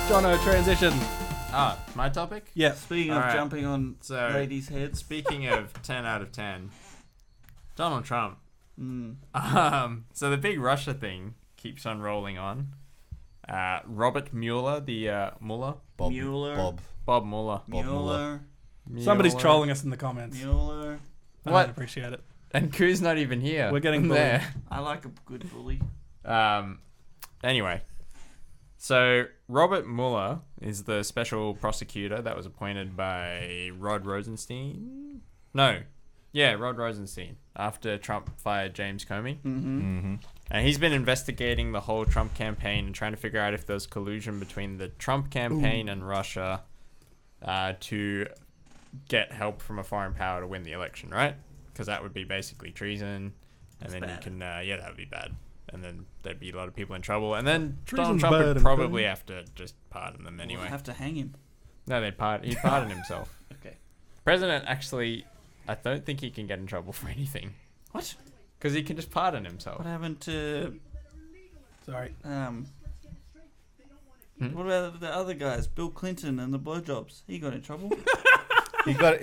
Jono, transition. My topic? Yeah. Speaking of jumping on ladies' heads. Speaking of 10 out of 10, Donald Trump. So the big Russia thing keeps on rolling on. Robert Mueller, Bob Mueller. Somebody's trolling us in the comments. Mueller. I don't appreciate it. And Koo's not even here. We're getting bullied. there. I like a good bully. Anyway, so Robert Mueller is the special prosecutor that was appointed by Rod Rosenstein. Rod Rosenstein after Trump fired James Comey. And he's been investigating the whole Trump campaign and trying to figure out if there's collusion between the Trump campaign and Russia to get help from a foreign power to win the election, right? Because that would be basically treason. And then you can, that would be bad. And then there'd be a lot of people in trouble. And then Donald Trump would probably have to just pardon them anyway. We'll have to hang him. No, he'd pardon himself. Okay. President actually, I don't think he can get in trouble for anything. What? Because he can just pardon himself. What happened to... Sorry. What about the other guys? Bill Clinton and the blowjobs. He got in trouble. You can't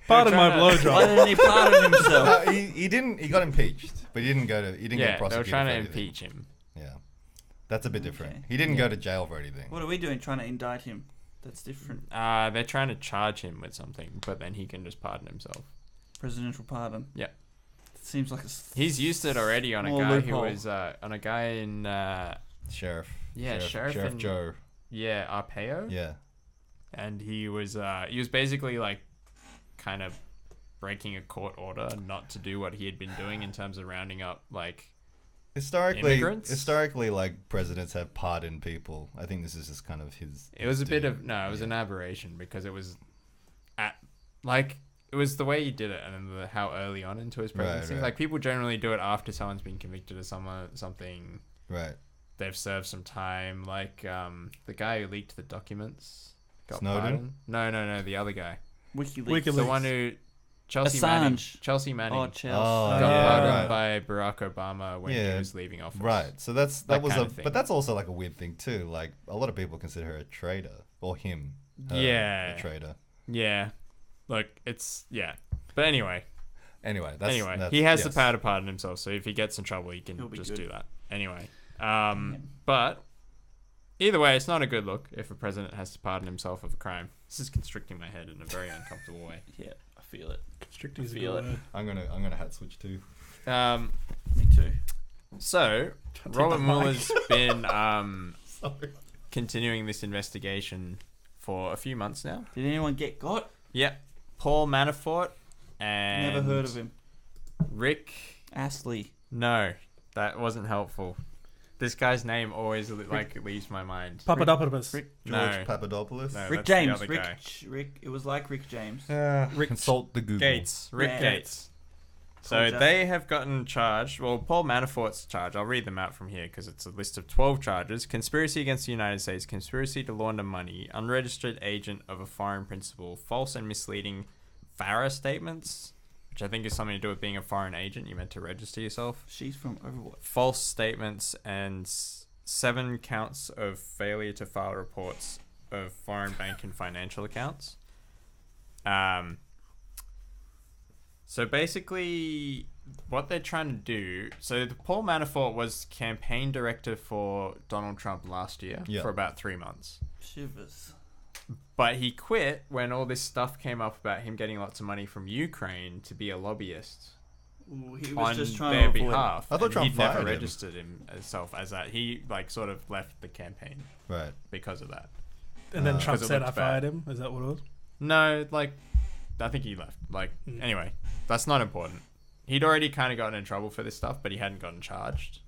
pardon my blowjob. Why didn't he pardon himself? No, he didn't. He got impeached, but he didn't get prosecuted. They were trying to for anything. impeach him. Yeah, that's a bit different. Okay. He didn't go to jail for anything. What are we doing? Trying to indict him? That's different. They're trying to charge him with something, but then he can just pardon himself. Presidential pardon. Yeah. Seems like He's used it already on a guy loophole. who was on a guy in Sheriff. Yeah, Sheriff in, Joe. Yeah, Arpaio. Yeah. And he was basically like kind of breaking a court order not to do what he had been doing in terms of rounding up like immigrants. Historically, like presidents have pardoned people. I think this is just kind of his. It was it was an aberration because it was it was the way he did it and then how early on into his presidency. Right. Like people generally do it after someone's been convicted of something. Right. They've served some time. Like the guy who leaked the documents. Got Snowden? Pardoned. No, the other guy. WikiLeaks. The one who Chelsea Assange. Manning. Oh, Chelsea. Got pardoned by Barack Obama when he was leaving office. Right. So that was thing. but that's also like a weird thing too. Like a lot of people consider her a traitor or him. A traitor. Yeah. Look, it's But anyway, that's, he has the power to pardon himself. So if he gets in trouble, he can just do that. Anyway, but either way, it's not a good look if a president has to pardon himself of a crime. This is constricting my head in a very uncomfortable way. Yeah, I feel it. Constricting feel it. I'm gonna hat switch too. Me too. So Robert Mueller's been continuing this investigation for a few months now. Did anyone get got? Yeah, Paul Manafort and Never heard of him. Rick Astley. No, that wasn't helpful. This guy's name always leaves my mind. Papadopoulos. George Papadopoulos. No, Rick that's James. the other guy. Rick. It was like Rick James. Consult the Google. Rick Gates. So they have gotten charged. Well, Paul Manafort's charged. I'll read them out from here because it's a list of 12 charges. Conspiracy against the United States, conspiracy to launder money, unregistered agent of a foreign principal, false and misleading FARA statements, which I think is something to do with being a foreign agent. You meant to register yourself. She's from Overwatch. False statements and 7 counts of failure to file reports of foreign bank and financial accounts. So basically, what they're trying to do... So Paul Manafort was campaign director for Donald Trump last year for about 3 months. Shivers. But he quit when all this stuff came up about him getting lots of money from Ukraine to be a lobbyist. Ooh, he was just trying their to avoid behalf. I thought Trump he'd never fired him. registered himself as that. He sort of left the campaign because of that. And then Trump said, I looked fired bad. him. Is that what it was? No, I think he left. Anyway, that's not important. He'd already kind of gotten in trouble for this stuff, but he hadn't gotten charged.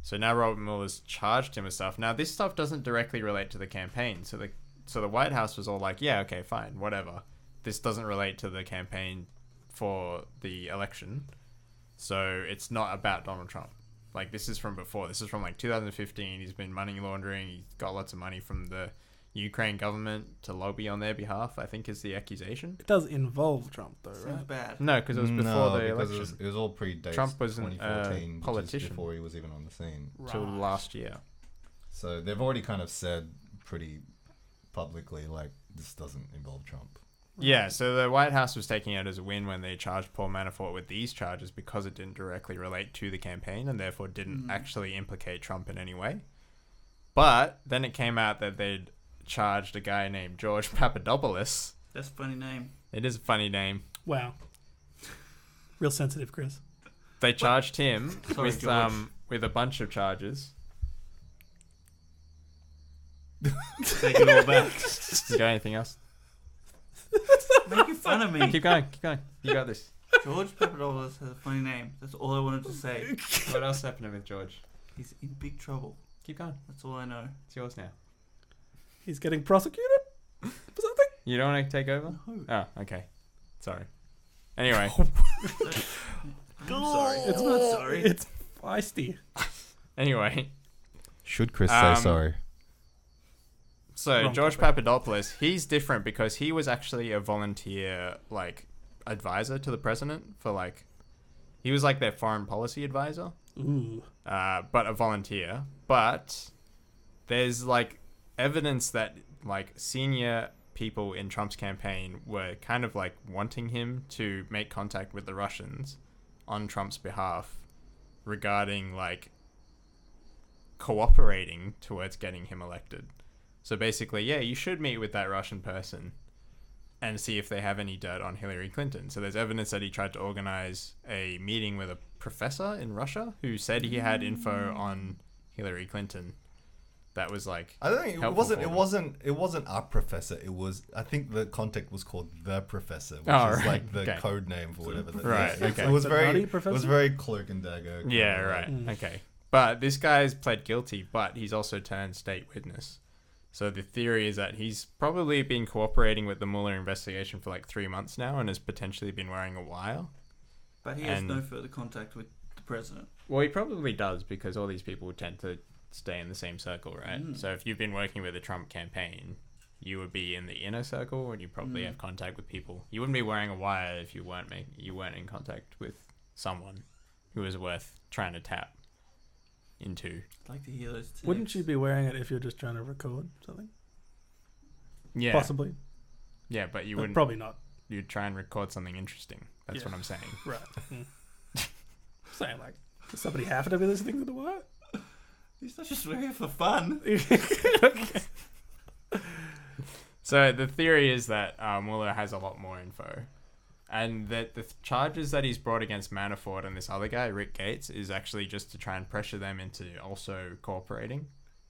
So now Robert Mueller's charged him with stuff. Now, this stuff doesn't directly relate to the campaign. So the White House was all like, yeah, okay, fine, whatever. This doesn't relate to the campaign for the election. So it's not about Donald Trump. This is from before. This is from 2015. He's been money laundering. He's got lots of money from the Ukraine government to lobby on their behalf, I think is the accusation. It does involve Trump, though, right? Sounds bad. No, because it was before the election. It was all predates. Trump was 2014, a politician before he was even on the scene. Till last year. So they've already kind of said pretty publicly, like, this doesn't involve Trump. Yeah, so the White House was taking it as a win when they charged Paul Manafort with these charges because it didn't directly relate to the campaign and therefore didn't actually implicate Trump in any way. But then it came out that they'd charged a guy named George Papadopoulos. That's a funny name. It is a funny name. Wow. Real sensitive, Chris. They charged him Sorry, George. with a bunch of charges. Take it all back. You got anything else? Making fun of me. Keep going. You got this. George Papadopoulos has a funny name. That's all I wanted to say. What else happened with George? He's in big trouble. Keep going. That's all I know. It's yours now. He's getting prosecuted for something? You don't want to take over? No. Oh, okay. Sorry. Anyway. I'm sorry. It's not sorry. It's feisty. Anyway. Should Chris say sorry? So Wrong George topic. Papadopoulos, he's different because he was actually a volunteer, like, advisor to the president for, like, he was like their foreign policy advisor, Ooh. but a volunteer. But there's, like, evidence that, like, senior people in Trump's campaign were kind of, like, wanting him to make contact with the Russians on Trump's behalf regarding, like, cooperating towards getting him elected. So basically, yeah, you should meet with that Russian person and see if they have any dirt on Hillary Clinton. So there's evidence that he tried to organize a meeting with a professor in Russia who said he had info on Hillary Clinton. That was like I don't think helpful it wasn't our professor. It was, I think the contact was called the professor, which Oh, is right. like the Okay. code name for whatever that Right, is. okay. It was The very nutty it professor? was very cloak and dagger. Yeah, right. Okay. But this guy's pled guilty, but he's also turned state witness. So the theory is that he's probably been cooperating with the Mueller investigation for like 3 months now and has potentially been wearing a wire. But he has And- no further contact with the president. Well, he probably does because all these people tend to stay in the same circle, right? Mm. So if you've been working with the Trump campaign, you would be in the inner circle and you probably have contact with people. You wouldn't be wearing a wire if you weren't in contact with someone who is worth trying to tap into. I'd like to hear those tapes. Wouldn't you be wearing it if you're just trying to record something? Yeah. Possibly. Yeah, but you But wouldn't. probably not. You'd try and record something interesting. That's Yeah. what I'm saying. Right. Saying, like, does somebody have to be listening to the wire? He's not just wearing it for fun. So the theory is that Mueller has a lot more info. And that the charges that he's brought against Manafort and this other guy, Rick Gates, is actually just to try and pressure them into also cooperating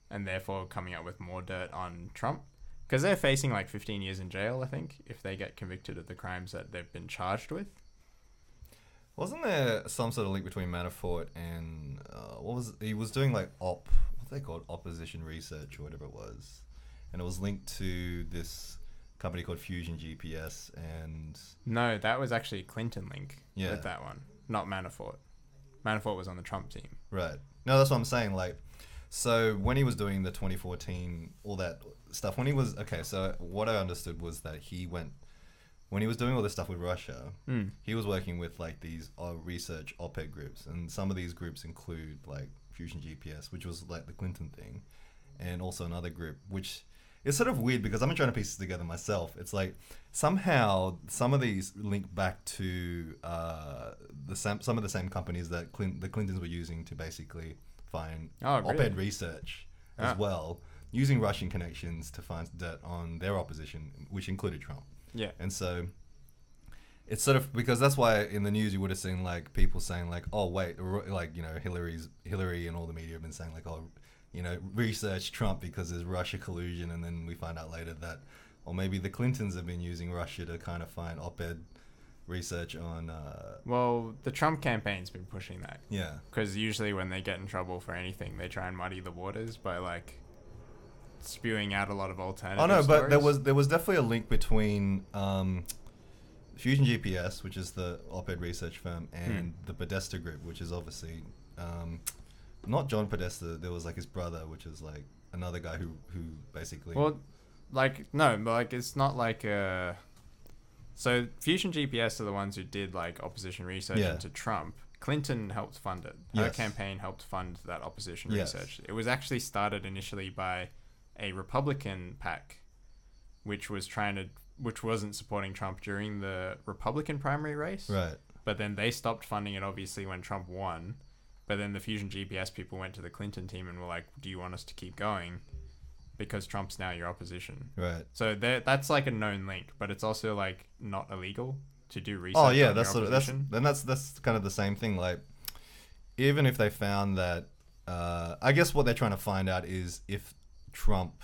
and therefore coming up with more dirt on Trump. Because they're facing like 15 years in jail, I think, if they get convicted of the crimes that they've been charged with. Wasn't there some sort of link between Manafort and he was doing like what they called opposition research or whatever it was, and it was linked to this company called Fusion GPS and No, that was actually a Clinton link Yeah. with that one, not Manafort. Manafort was on the Trump team. right. No, that's what I'm saying. Like, so when he was doing the 2014 all that stuff, when he was so what I understood was that when he was doing all this stuff with Russia, he was working with like these research op-ed groups, and some of these groups include like Fusion GPS, which was like the Clinton thing, and also another group, which is sort of weird because I've been trying to piece this together myself. It's like somehow some of these link back to some of the same companies that the Clintons were using to basically find op-ed research as well, using Russian connections to find dirt on their opposition, which included Trump. Yeah. And so it's sort of because that's why in the news you would have seen like people saying like, oh wait, like, you know, Hillary and all the media have been saying like, oh, you know, research Trump because there's Russia collusion, and then we find out later that, or maybe the Clintons have been using Russia to kind of find op-ed research on. Well, the Trump campaign's been pushing that. Yeah. Because usually when they get in trouble for anything, they try and muddy the waters by like spewing out a lot of alternative Oh no, but stories. there was definitely a link between Fusion GPS, which is the op-ed research firm, and the Podesta Group, which is obviously not John Podesta. There was like his brother, which is like another guy who basically. Well, like, no, but like it's not like so Fusion GPS are the ones who did like opposition research Yeah. into Trump. Clinton helped fund it. Her Yes. campaign helped fund that opposition Yes. research. It was actually started initially by a Republican PAC, which wasn't supporting Trump during the Republican primary race. Right. But then they stopped funding it, obviously, when Trump won. But then the Fusion GPS people went to the Clinton team and were like, do you want us to keep going? Because Trump's now your opposition. Right. So that's like a known link, but it's also like not illegal to do research. Oh yeah, on that's your sort of, opposition. that's kind of the same thing. Like, even if they found that, I guess what they're trying to find out is if Trump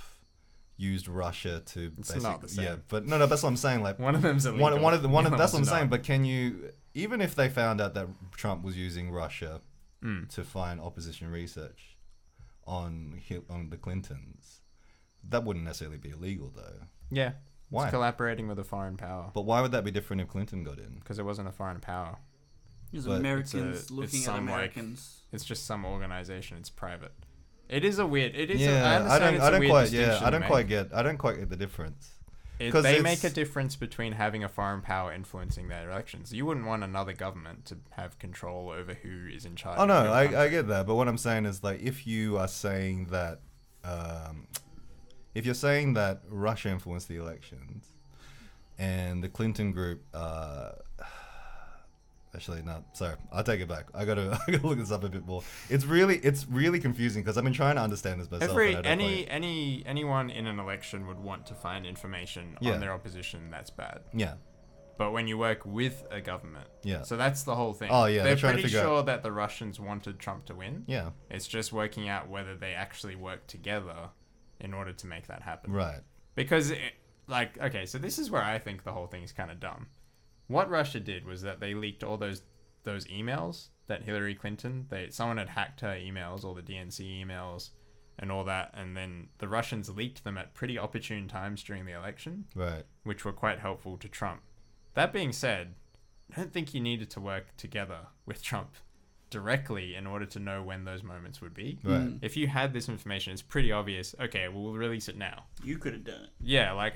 used Russia to It's basically, not the same. yeah, but no, that's what I'm saying. Like, One of them's illegal. one of the other that's what I'm one's saying. not. But can you, even if they found out that Trump was using Russia to find opposition research on the Clintons, that wouldn't necessarily be illegal though. Yeah. Why? It's collaborating with a foreign power. But why would that be different if Clinton got in? Because it wasn't a foreign power. There's But Americans it's looking at some, like, Americans. It's just some organization. It's private. It is a weird. It is. Yeah, I understand it's a weird distinction I to don't quite get the difference. They 'Cause make a it's- difference between having a foreign power influencing their elections. You wouldn't want another government to have control over who is in charge. Oh of no, your I country. get that, but what I'm saying is like if you are saying that, if you're saying that Russia influenced the elections, and the Clinton group, actually no, sorry, I'll take it back. I gotta look this up a bit more. It's really confusing because I've been trying to understand this myself. and I don't quite- Anyone in an election would want to find information Yeah. on their opposition that's bad. yeah, But when you work with a government, Yeah. so that's the whole thing. Oh, yeah, they're they're trying to pretty figure out- sure that the Russians wanted Trump to win. yeah, It's just working out whether they actually work together in order to make that happen. right, Because, okay, so this is where I think the whole thing is kind of dumb. What Russia did was that they leaked all those emails that Hillary Clinton, someone had hacked her emails, all the DNC emails and all that, and then the Russians leaked them at pretty opportune times during the election, right, which were quite helpful to Trump. That being said, I don't think you needed to work together with Trump directly in order to know when those moments would be. right. If you had this information, it's pretty obvious. Okay, well, we'll release it now. You could have done it. Yeah, like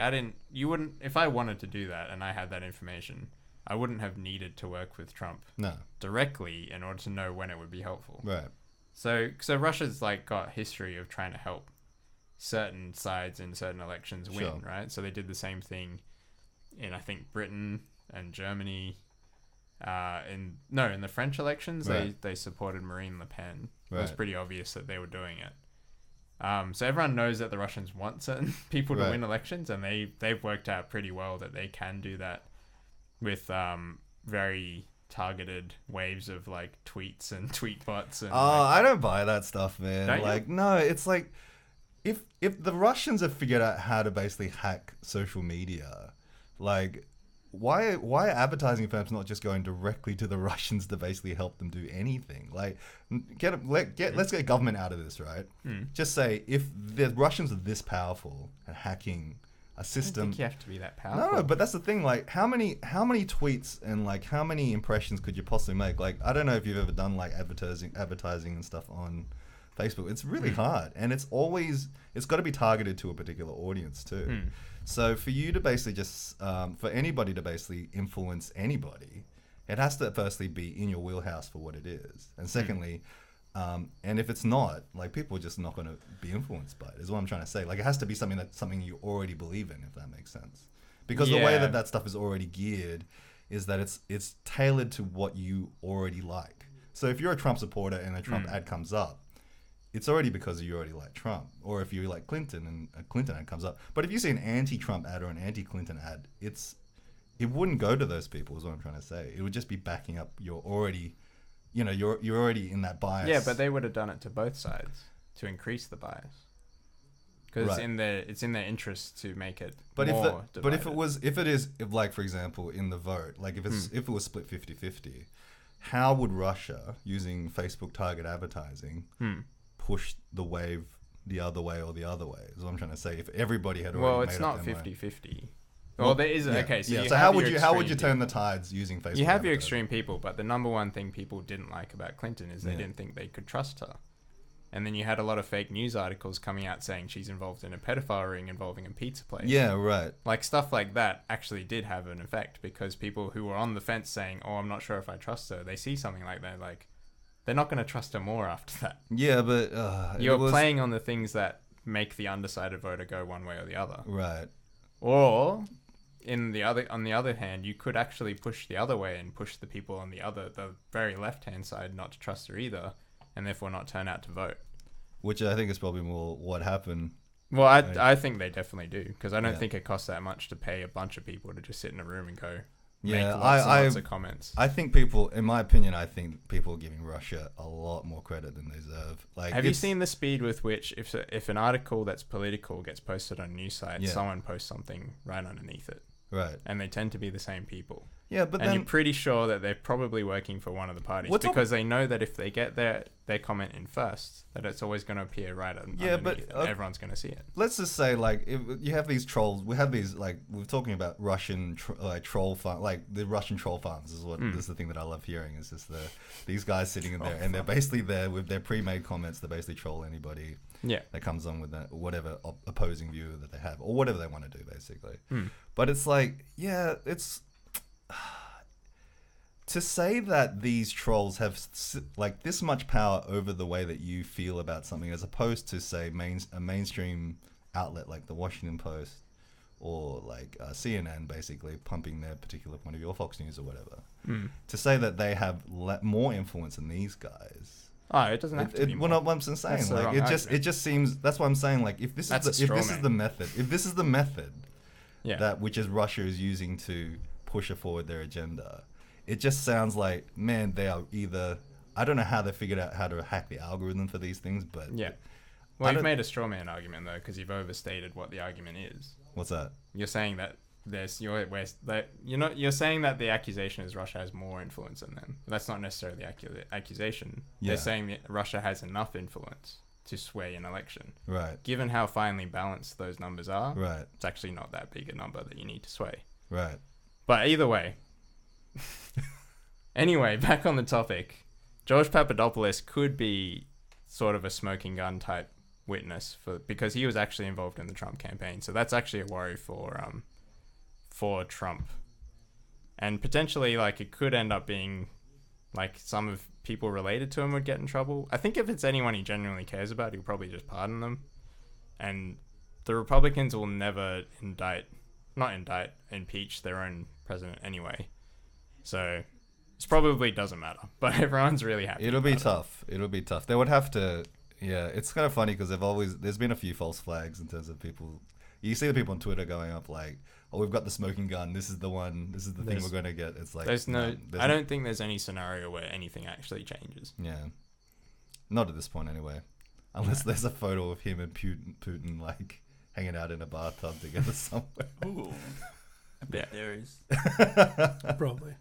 you wouldn't, if I wanted to do that and I had that information, I wouldn't have needed to work with Trump No, directly in order to know when it would be helpful. right, So Russia's like got history of trying to help certain sides in certain elections win, Sure. right? So they did the same thing in, I think, Britain and Germany. In the French elections, Right. they supported Marine Le Pen. It was Right. pretty obvious that they were doing it. So everyone knows that the Russians want certain people to Right. win elections, and they've worked out pretty well that they can do that with very targeted waves of like tweets and tweet bots. And I don't buy that stuff, man. Don't you? Like, no, it's like if the Russians have figured out how to basically hack social media, like why are advertising firms not just going directly to the Russians to basically help them do anything? Like, let's get government out of this, right? Just say if the Russians are this powerful at hacking a I don't system. think you have to be that powerful. No, but that's the thing. Like, how many tweets and like how many impressions could you possibly make? Like, I don't know if you've ever done like advertising and stuff on Facebook. It's really hard, and it's got to be targeted to a particular audience too. So for you to basically just for anybody to basically influence anybody, it has to firstly be in your wheelhouse for what it is, and secondly. And if it's not, like, people are just not going to be influenced by it, is what I'm trying to say. Like, it has to be something you already believe in, if that makes sense. Because the way Yeah. that stuff is already geared is that it's tailored to what you already like. So if you're a Trump supporter and a Trump ad comes up, it's already because you already like Trump. Or if you like Clinton and a Clinton ad comes up. But if you see an anti-Trump ad or an anti-Clinton ad, it wouldn't go to those people, is what I'm trying to say. It would just be backing up your already... you're already in that bias. Yeah, but they would have done it to both sides to increase the bias. Because Right. it's in their interest to make it But more if it is like, for example, in the vote, like if it was split 50-50, how would Russia, using Facebook target advertising, push the wave the other way or the other way? Is what I'm trying to say. If everybody had already Well, made it's up not their mind. 50-50. Well, there is... Yeah. Okay, so yeah. you So have how your would you extreme turn the people. tides using Facebook? You have your advertising? extreme people, but the number one thing people didn't like about Clinton is they Yeah. didn't think they could trust her. And then you had a lot of fake news articles coming out saying she's involved in a pedophile ring involving a pizza place. Yeah, right. Like, stuff like that actually did have an effect, because people who were on the fence saying, oh, I'm not sure if I trust her, they see something like that, like, they're not going to trust her more after that. Yeah, but You're playing on the things that make the undecided voter go one way or the other. right. Or on the other hand, you could actually push the other way and push the people on the very left-hand side not to trust her either, and therefore not turn out to vote. Which I think is probably more what happened. Well, I think they definitely do, because I don't Yeah. think it costs that much to pay a bunch of people to just sit in a room and go Yeah, make lots of comments. I think people, in my opinion, I think people are giving Russia a lot more credit than they deserve. Like, Have you seen the speed with which if an article that's political gets posted on a news site, Yeah. someone posts something right underneath it, Right. and they tend to be the same people. Yeah, but And then you're pretty sure that they're probably working for one of the parties, What's because they know that if they get their comment in first, that it's always going to appear right Yeah, underneath, but, and everyone's going to see it. let's just say, like, if you have these trolls, we have these, like, we're talking about Russian troll farm, like the Russian troll farms is what is the thing that I love hearing. Is just these guys sitting in there, and they're basically there with their pre-made comments. They basically troll anybody Yeah. that comes on with that whatever opposing view that they have, or whatever they want to do, basically. Hmm. But it's like, yeah, it's to say that these trolls have like this much power over the way that you feel about something, as opposed to say a mainstream outlet like the Washington Post or like CNN, basically pumping their particular point of view, or Fox News or whatever. To say that they have more influence than these guys. Oh, it doesn't have to be more. Well, not what I'm saying. That's the Like wrong it just seems. That's what I'm saying. Like if this That's a is straw this is man. the method, if this is the method Yeah. that which is Russia is using to push forward their agenda, it just sounds like, man, they are either, I don't know how they figured out how to hack the algorithm for these things, but Yeah. I Well, you've don't- made a straw man argument, though, because you've overstated what the argument is. what's that? You're saying that you're saying that the accusation is Russia has more influence than them. That's not necessarily the accusation. Yeah. They're saying that Russia has enough influence to sway an election. Right, Given how finely balanced those numbers are, right, it's actually not that big a number that you need to sway. right. But either way. Anyway, back on the topic. George Papadopoulos could be sort of a smoking gun type witness because he was actually involved in the Trump campaign. So that's actually a worry for Trump. And potentially, like, it could end up being like some of people related to him would get in trouble. I think if it's anyone he genuinely cares about, he'll probably just pardon them. And the Republicans will never impeach their own president anyway. So it probably doesn't matter. But everyone's really happy. It'll be about it. tough. It'll be tough. They would have to. Yeah, it's kind of funny because there's been a few false flags in terms of people. You see the people on Twitter going up like, "Oh, we've got the smoking gun. This is the one. This is the thing we're going to get." It's like I don't think there's any scenario where anything actually changes. Yeah, not at this point anyway. Unless there's a photo of him and Putin like hanging out in a bathtub together somewhere. Ooh. I bet there is. Probably.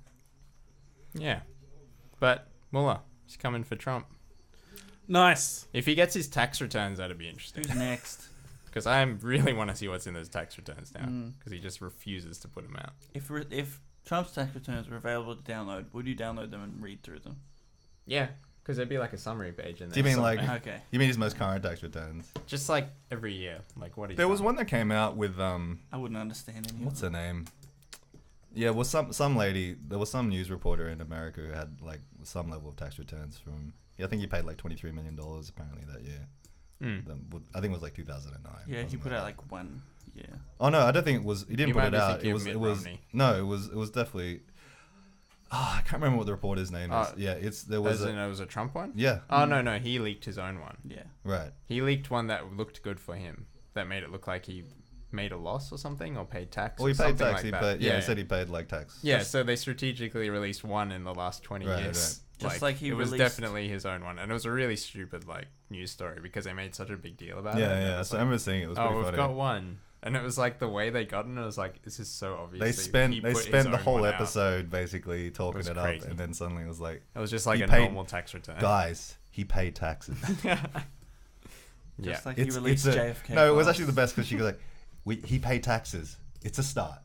Yeah, but Mueller, he's coming for Trump. Nice. If he gets his tax returns, that'd be interesting. Who's next? Because I really want to see what's in those tax returns now. Because he just refuses to put them out. If Trump's tax returns were available to download, would you download them and read through them? Yeah, because there'd be like a summary page in there. Do you mean like? Okay. You mean his most current tax returns? just like every year, like what? There was one that came out with I wouldn't understand any. what's her name? Yeah, well, some lady. There was some news reporter in America who had like some level of tax returns from. Yeah, I think he paid like $23 million apparently that year. I think it was like 2009. Yeah, he put out like one. Yeah. Oh no, I don't think it was. He didn't You put might it be out. thinking It of was. Mitt It was. Romney. No, it was definitely. I can't remember what the reporter's name is. Yeah, there was. It was a Trump one. Yeah. Oh no, he leaked his own one. Yeah. Right. He leaked one that looked good for him. That made it look like he made a loss or something, or paid tax. Well, he or paid something tax. Like He that. paid. Yeah, he said he paid like tax. Yeah, so they strategically released one in the last 20 Right, years. Just like he it was released- definitely his own one, and it was a really stupid like news story because they made such a big deal about it. Yeah, and it yeah. was So I like, remember seeing it. It was pretty we've funny. got one, and it was like the way they got it. It was like, this is so obvious. They spent the whole episode basically talking was it crazy. up, and then suddenly it was like, It was just like he a paid- normal tax return. guys, he paid taxes. Yeah. Just like he released JFK. No, it was files. actually the best because she was like, he paid taxes. It's a start.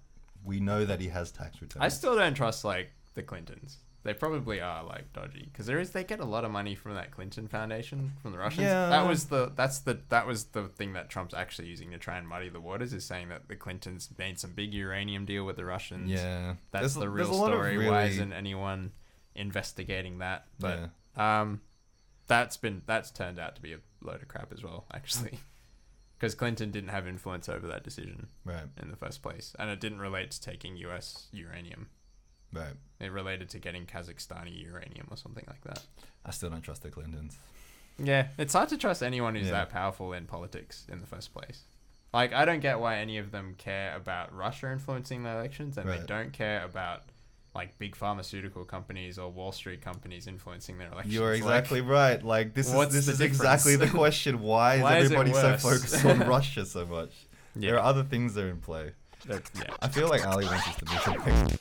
We know that he has tax returns. I still don't trust like the Clintons. They probably are like dodgy because they get a lot of money from that Clinton Foundation from the Russians. Yeah. That was the thing that Trump's actually using to try and muddy the waters, is saying that the Clintons made some big uranium deal with the Russians. Yeah. That's the real there's a lot of story. really- Why isn't anyone investigating that? But Yeah. that's turned out to be a load of crap as well, actually. Because Clinton didn't have influence over that decision Right. in the first place. And it didn't relate to taking US uranium. Right. It related to getting Kazakhstani uranium or something like that. I still don't trust the Clintons. Yeah, it's hard to trust anyone who's Yeah. that powerful in politics in the first place. Like, I don't get why any of them care about Russia influencing the elections, and they Right. don't care about, like, big pharmaceutical companies or Wall Street companies influencing their elections. You're exactly right. Like, this what's is the exactly the difference? question. Why Why is is it everybody so worse? focused on Russia so much? Yeah. There are other things that are in play. Yeah. I feel like Ali wants us to do something.